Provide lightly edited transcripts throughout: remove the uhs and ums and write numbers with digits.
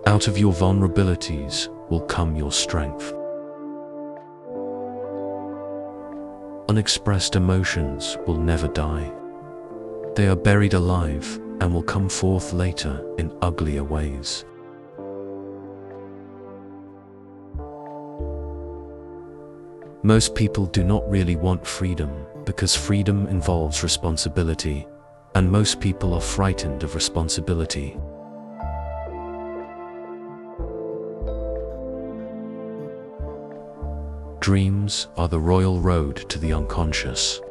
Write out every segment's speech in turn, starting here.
Out of your vulnerabilities will come your strength. Unexpressed emotions will never die. They are buried alive and will come forth later in uglier ways. Most people do not really want freedom because freedom involves responsibility, and most people are frightened of responsibility. Dreams are the royal road to the unconscious,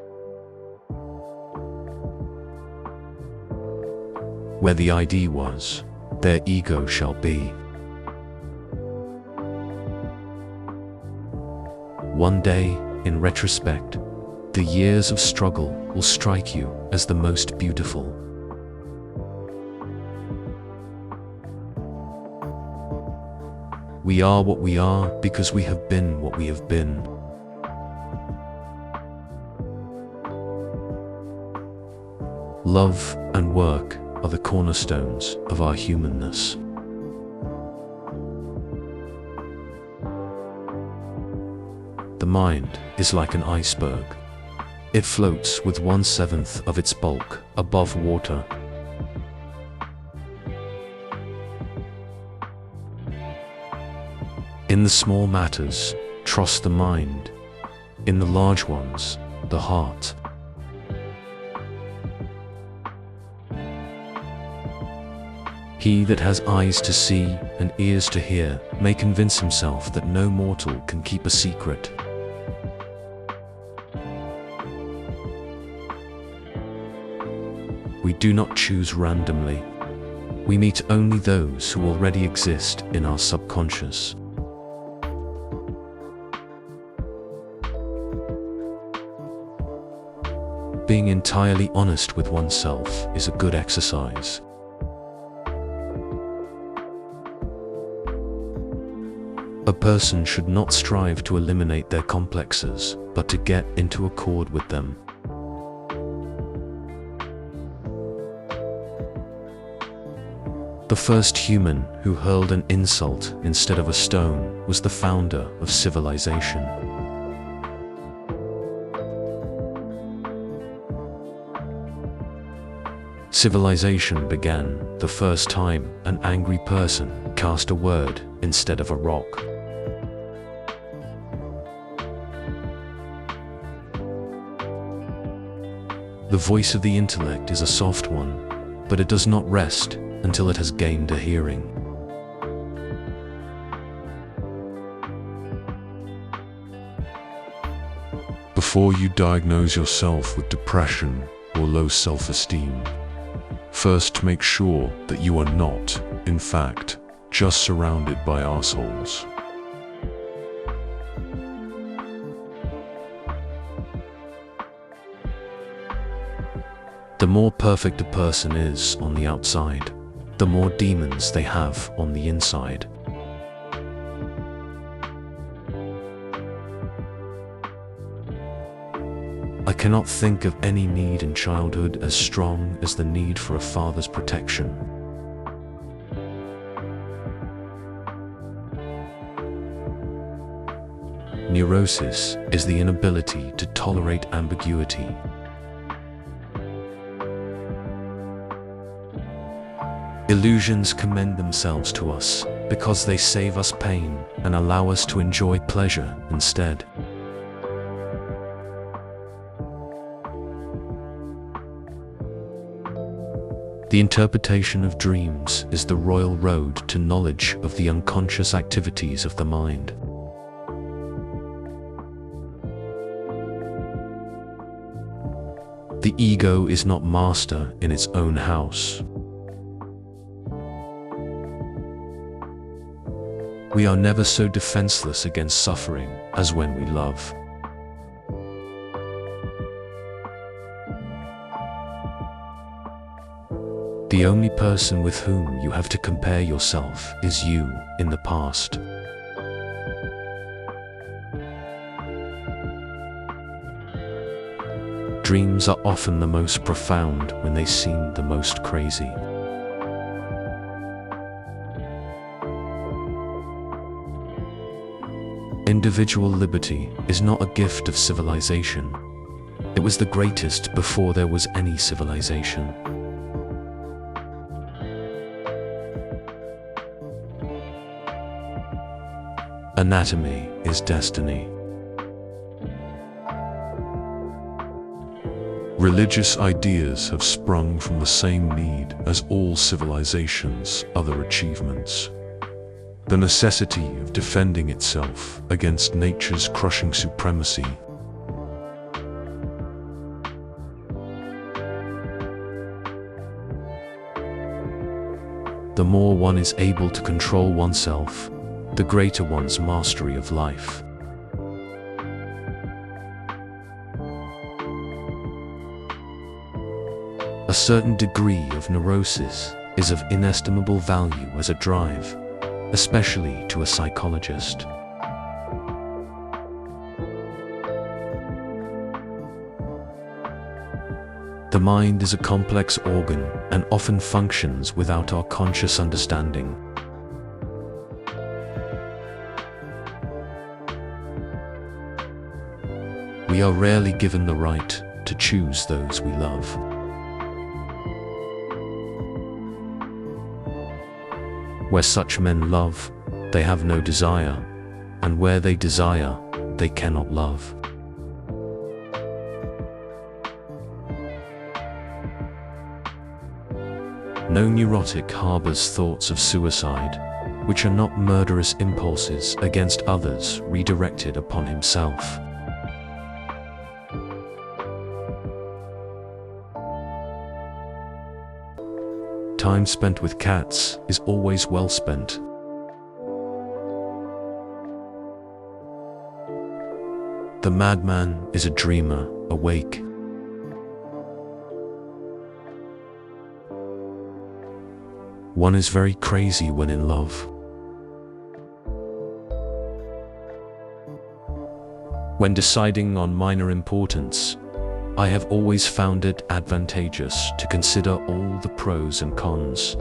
where the ID was, their ego shall be. One day, in retrospect, the years of struggle will strike you as the most beautiful. We are what we are because we have been what we have been. Love and work are the cornerstones of our humanness. The mind is like an iceberg. It floats with 1/7 of its bulk above water. In the small matters, trust the mind. In the large ones, the heart. He that has eyes to see and ears to hear may convince himself that no mortal can keep a secret. We do not choose randomly. We meet only those who already exist in our subconscious. Being entirely honest with oneself is a good exercise. A person should not strive to eliminate their complexes, but to get into accord with them. The first human who hurled an insult instead of a stone was the founder of civilization. Civilization began the first time an angry person cast a word instead of a rock. The voice of the intellect is a soft one, but it does not rest until it has gained a hearing. Before you diagnose yourself with depression or low self-esteem, first make sure that you are not, in fact, just surrounded by assholes. The more perfect a person is on the outside, the more demons they have on the inside. I cannot think of any need in childhood as strong as the need for a father's protection. Neurosis is the inability to tolerate ambiguity. Illusions commend themselves to us because they save us pain and allow us to enjoy pleasure instead. The interpretation of dreams is the royal road to knowledge of the unconscious activities of the mind. The ego is not master in its own house. We are never so defenseless against suffering as when we love. The only person with whom you have to compare yourself is you in the past. Dreams are often the most profound when they seem the most crazy. Individual liberty is not a gift of civilization. It was the greatest before there was any civilization. Anatomy is destiny. Religious ideas have sprung from the same need as all civilizations' other achievements. The necessity of defending itself against nature's crushing supremacy. The more one is able to control oneself, the greater one's mastery of life. A certain degree of neurosis is of inestimable value as a drive, especially to a psychologist. The mind is a complex organ and often functions without our conscious understanding. We are rarely given the right to choose those we love. Where such men love, they have no desire, and where they desire, they cannot love. No neurotic harbors thoughts of suicide, which are not murderous impulses against others redirected upon himself. Time spent with cats is always well spent. The madman is a dreamer awake. One is very crazy when in love. When deciding on minor importance, I have always found it advantageous to consider all the pros and cons.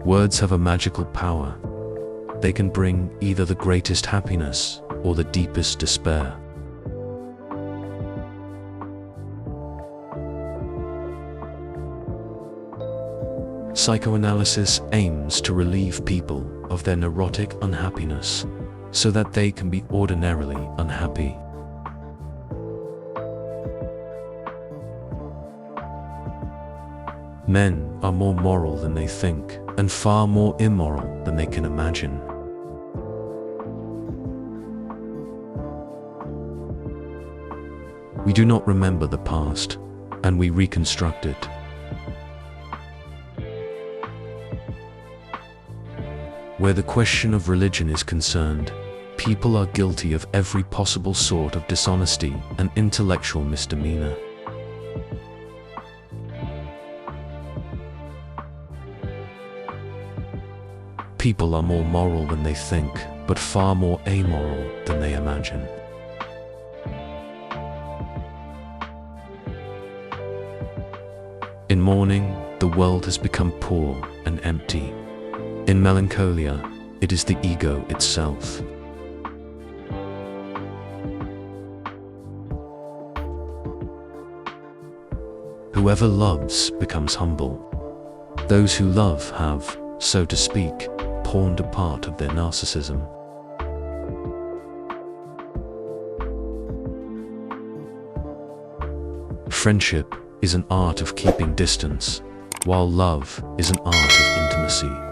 Words have a magical power. They can bring either the greatest happiness or the deepest despair. Psychoanalysis aims to relieve people of their neurotic unhappiness so that they can be ordinarily unhappy. Men are more moral than they think and far more immoral than they can imagine. We do not remember the past, and we reconstruct it. Where the question of religion is concerned, people are guilty of every possible sort of dishonesty and intellectual misdemeanor. People are more moral than they think, but far more amoral than they imagine. In mourning, the world has become poor and empty. In melancholia, it is the ego itself. Whoever loves becomes humble. Those who love have, so to speak, pawned a part of their narcissism. Friendship is an art of keeping distance, while love is an art of intimacy.